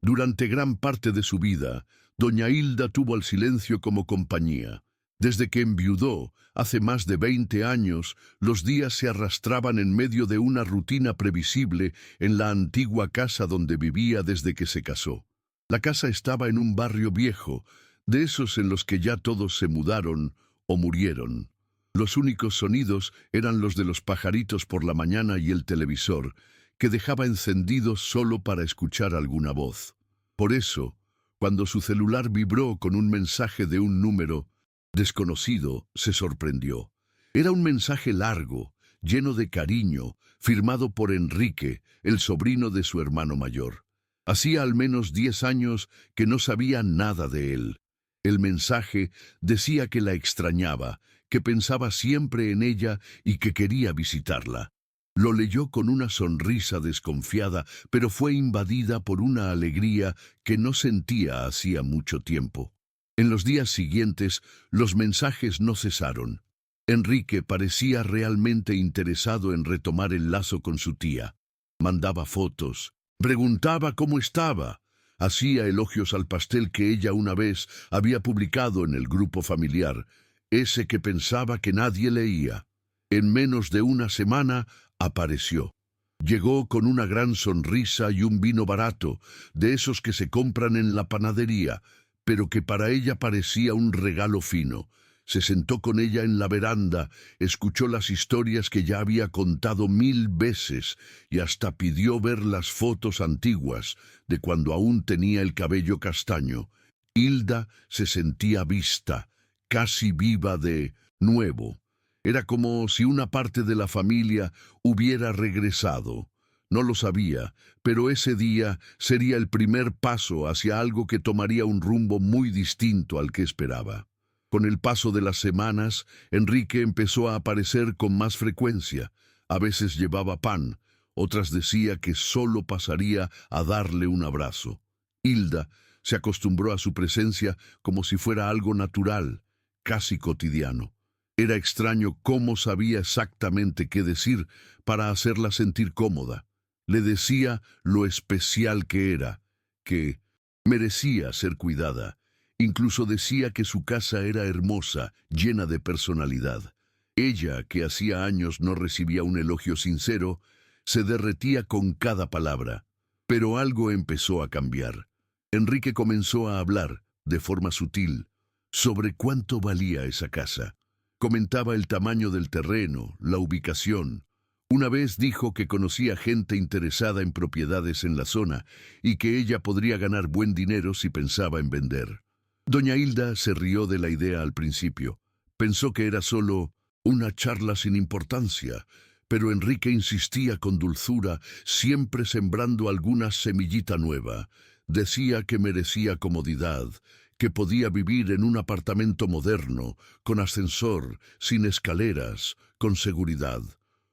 Durante gran parte de su vida, doña Hilda tuvo al silencio como compañía. Desde que enviudó, hace más de 20 años, los días se arrastraban en medio de una rutina previsible en la antigua casa donde vivía desde que se casó. La casa estaba en un barrio viejo, de esos en los que ya todos se mudaron o murieron. Los únicos sonidos eran los de los pajaritos por la mañana y el televisor, que dejaba encendido solo para escuchar alguna voz. Por eso, cuando su celular vibró con un mensaje de un número desconocido, se sorprendió. Era un mensaje largo, lleno de cariño, firmado por Enrique, el sobrino de su hermano mayor. Hacía al menos 10 años que no sabía nada de él. El mensaje decía que la extrañaba, que pensaba siempre en ella y que quería visitarla. Lo leyó con una sonrisa desconfiada, pero fue invadida por una alegría que no sentía hacía mucho tiempo. En los días siguientes, los mensajes no cesaron. Enrique parecía realmente interesado en retomar el lazo con su tía. Mandaba fotos, preguntaba cómo estaba, hacía elogios al pastel que ella una vez había publicado en el grupo familiar, ese que pensaba que nadie leía. En menos de una semana apareció. Llegó con una gran sonrisa y un vino barato, de esos que se compran en la panadería, pero que para ella parecía un regalo fino. Se sentó con ella en la veranda, escuchó las historias que ya había contado 1000 veces y hasta pidió ver las fotos antiguas de cuando aún tenía el cabello castaño. Hilda se sentía vista, casi viva de nuevo. Era como si una parte de la familia hubiera regresado. No lo sabía, pero ese día sería el primer paso hacia algo que tomaría un rumbo muy distinto al que esperaba. Con el paso de las semanas, Enrique empezó a aparecer con más frecuencia. A veces llevaba pan, otras decía que solo pasaría a darle un abrazo. Hilda se acostumbró a su presencia como si fuera algo natural, casi cotidiano. Era extraño cómo sabía exactamente qué decir para hacerla sentir cómoda. Le decía lo especial que era, que merecía ser cuidada. Incluso decía que su casa era hermosa, llena de personalidad. Ella, que hacía años no recibía un elogio sincero, se derretía con cada palabra. Pero algo empezó a cambiar. Enrique comenzó a hablar, de forma sutil, sobre cuánto valía esa casa. Comentaba el tamaño del terreno, la ubicación. Una vez dijo que conocía gente interesada en propiedades en la zona y que ella podría ganar buen dinero si pensaba en vender. Doña Hilda se rió de la idea al principio. Pensó que era solo una charla sin importancia, pero Enrique insistía con dulzura, siempre sembrando alguna semillita nueva. Decía que merecía comodidad, que podía vivir en un apartamento moderno, con ascensor, sin escaleras, con seguridad.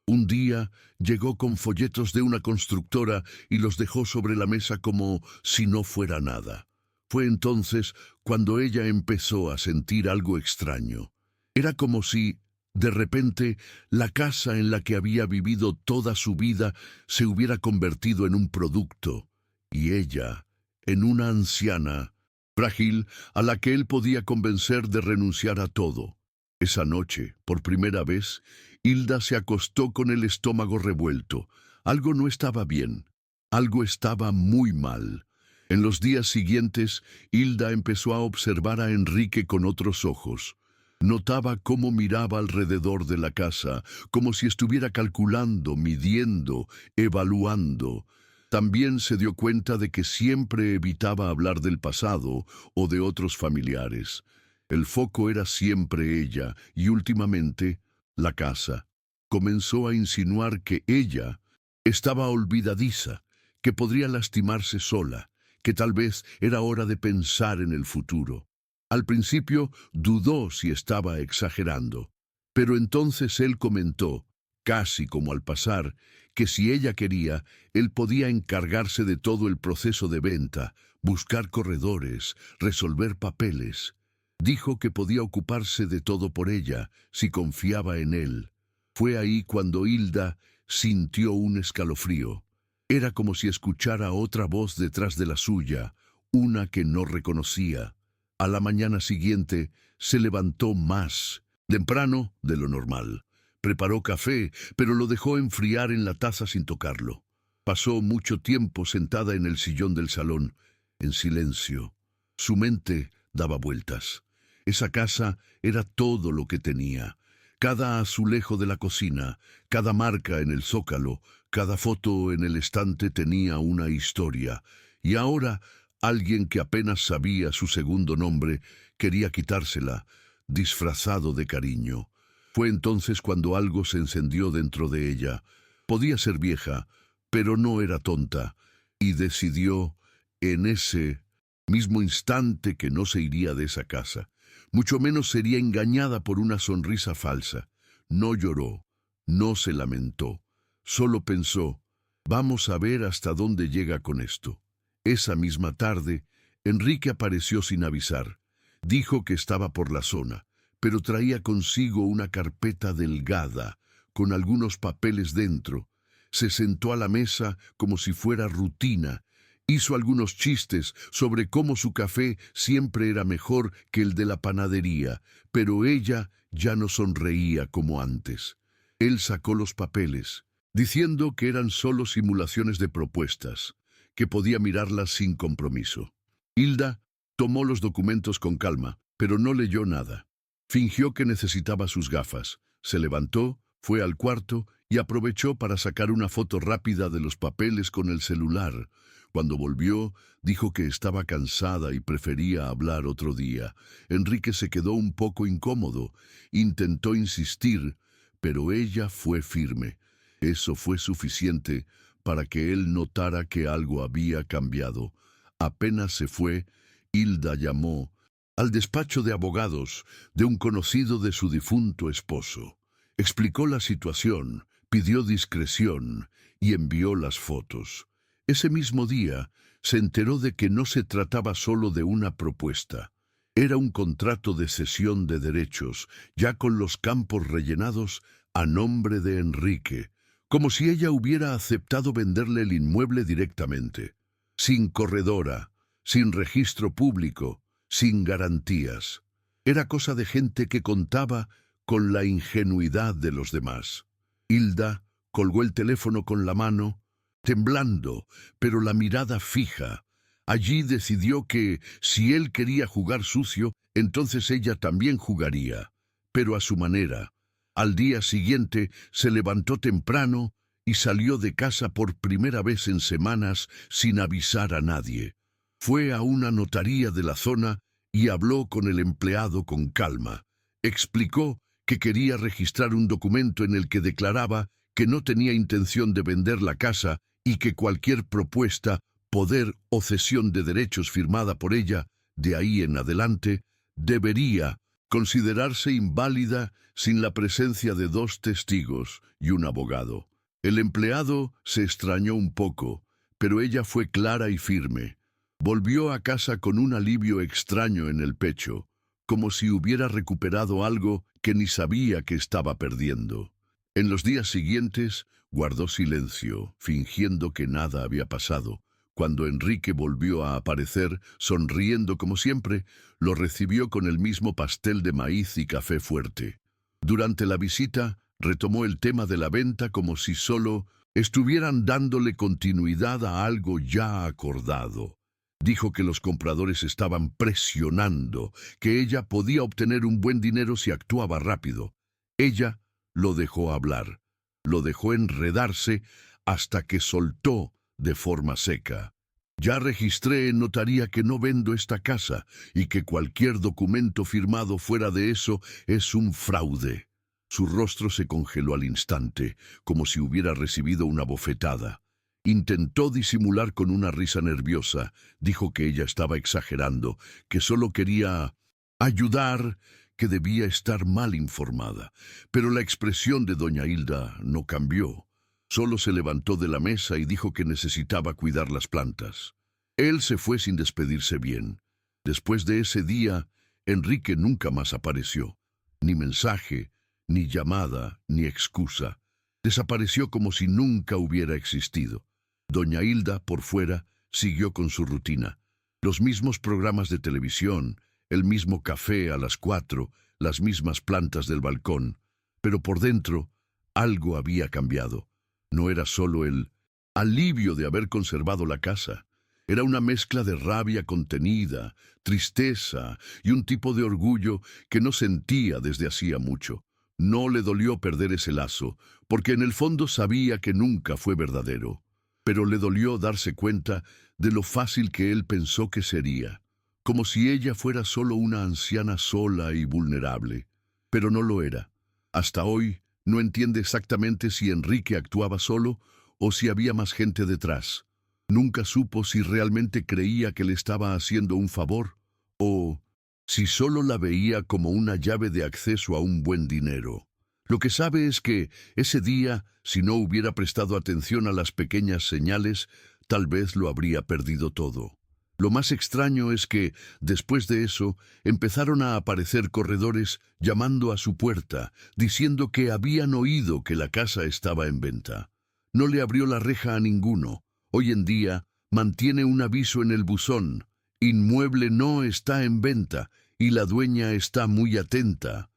Un día llegó con folletos de una constructora y los dejó sobre la mesa como si no fuera nada. Fue entonces cuando ella empezó a sentir algo extraño. Era como si, de repente, la casa en la que había vivido toda su vida se hubiera convertido en un producto, y ella, en una anciana, frágil, a la que él podía convencer de renunciar a todo. Esa noche, por primera vez, Hilda se acostó con el estómago revuelto. Algo no estaba bien. Algo estaba muy mal. En los días siguientes, Hilda empezó a observar a Enrique con otros ojos. Notaba cómo miraba alrededor de la casa, como si estuviera calculando, midiendo, evaluando. También se dio cuenta de que siempre evitaba hablar del pasado o de otros familiares. El foco era siempre ella y últimamente la casa. Comenzó a insinuar que ella estaba olvidadiza, que podría lastimarse sola, que tal vez era hora de pensar en el futuro. Al principio dudó si estaba exagerando, pero entonces él comentó, casi como al pasar, que si ella quería, él podía encargarse de todo el proceso de venta, buscar corredores, resolver papeles. Dijo que podía ocuparse de todo por ella, si confiaba en él. Fue ahí cuando Hilda sintió un escalofrío. Era como si escuchara otra voz detrás de la suya, una que no reconocía. A la mañana siguiente se levantó más temprano de lo normal. Preparó café, pero lo dejó enfriar en la taza sin tocarlo. Pasó mucho tiempo sentada en el sillón del salón, en silencio. Su mente daba vueltas. Esa casa era todo lo que tenía. Cada azulejo de la cocina, cada marca en el zócalo, cada foto en el estante tenía una historia. Y ahora, alguien que apenas sabía su segundo nombre quería quitársela, disfrazado de cariño. Fue entonces cuando algo se encendió dentro de ella. Podía ser vieja, pero no era tonta, y decidió, en ese mismo instante, que no se iría de esa casa. Mucho menos sería engañada por una sonrisa falsa. No lloró, no se lamentó, solo pensó, vamos a ver hasta dónde llega con esto. Esa misma tarde, Enrique apareció sin avisar. Dijo que estaba por la zona, pero traía consigo una carpeta delgada, con algunos papeles dentro. Se sentó a la mesa como si fuera rutina. Hizo algunos chistes sobre cómo su café siempre era mejor que el de la panadería, pero ella ya no sonreía como antes. Él sacó los papeles, diciendo que eran solo simulaciones de propuestas, que podía mirarlas sin compromiso. Hilda tomó los documentos con calma, pero no leyó nada. Fingió que necesitaba sus gafas. Se levantó, fue al cuarto y aprovechó para sacar una foto rápida de los papeles con el celular. Cuando volvió, dijo que estaba cansada y prefería hablar otro día. Enrique se quedó un poco incómodo. Intentó insistir, pero ella fue firme. Eso fue suficiente para que él notara que algo había cambiado. Apenas se fue, Hilda llamó al despacho de abogados de un conocido de su difunto esposo. Explicó la situación, pidió discreción y envió las fotos. Ese mismo día se enteró de que no se trataba solo de una propuesta. Era un contrato de cesión de derechos, ya con los campos rellenados a nombre de Enrique, como si ella hubiera aceptado venderle el inmueble directamente, sin corredora, sin registro público, sin garantías. Era cosa de gente que contaba con la ingenuidad de los demás. Hilda colgó el teléfono con la mano, temblando, pero la mirada fija. Allí decidió que, si él quería jugar sucio, entonces ella también jugaría, pero a su manera. Al día siguiente se levantó temprano y salió de casa por primera vez en semanas sin avisar a nadie. Fue a una notaría de la zona y habló con el empleado con calma. Explicó que quería registrar un documento en el que declaraba que no tenía intención de vender la casa y que cualquier propuesta, poder o cesión de derechos firmada por ella, de ahí en adelante, debería considerarse inválida sin la presencia de 2 testigos y un abogado. El empleado se extrañó un poco, pero ella fue clara y firme. Volvió a casa con un alivio extraño en el pecho, como si hubiera recuperado algo que ni sabía que estaba perdiendo. En los días siguientes guardó silencio, fingiendo que nada había pasado. Cuando Enrique volvió a aparecer, sonriendo como siempre, lo recibió con el mismo pastel de maíz y café fuerte. Durante la visita, retomó el tema de la venta como si solo estuvieran dándole continuidad a algo ya acordado. Dijo que los compradores estaban presionando, que ella podía obtener un buen dinero si actuaba rápido. Ella lo dejó hablar, lo dejó enredarse hasta que soltó de forma seca. Ya registré en notaría que no vendo esta casa y que cualquier documento firmado fuera de eso es un fraude. Su rostro se congeló al instante, como si hubiera recibido una bofetada. Intentó disimular con una risa nerviosa. Dijo que ella estaba exagerando, que solo quería ayudar, que debía estar mal informada. Pero la expresión de doña Hilda no cambió. Solo se levantó de la mesa y dijo que necesitaba cuidar las plantas. Él se fue sin despedirse bien. Después de ese día, Enrique nunca más apareció. Ni mensaje, ni llamada, ni excusa. Desapareció como si nunca hubiera existido. Doña Hilda, por fuera, siguió con su rutina. Los mismos programas de televisión, el mismo café a las 4, las mismas plantas del balcón. Pero por dentro, algo había cambiado. No era solo el alivio de haber conservado la casa. Era una mezcla de rabia contenida, tristeza y un tipo de orgullo que no sentía desde hacía mucho. No le dolió perder ese lazo, porque en el fondo sabía que nunca fue verdadero. Pero le dolió darse cuenta de lo fácil que él pensó que sería, como si ella fuera solo una anciana sola y vulnerable. Pero no lo era. Hasta hoy no entiende exactamente si Enrique actuaba solo o si había más gente detrás. Nunca supo si realmente creía que le estaba haciendo un favor o si solo la veía como una llave de acceso a un buen dinero. Lo que sabe es que ese día, si no hubiera prestado atención a las pequeñas señales, tal vez lo habría perdido todo. Lo más extraño es que, después de eso, empezaron a aparecer corredores llamando a su puerta, diciendo que habían oído que la casa estaba en venta. No le abrió la reja a ninguno. Hoy en día, mantiene un aviso en el buzón: inmueble no está en venta y la dueña está muy atenta.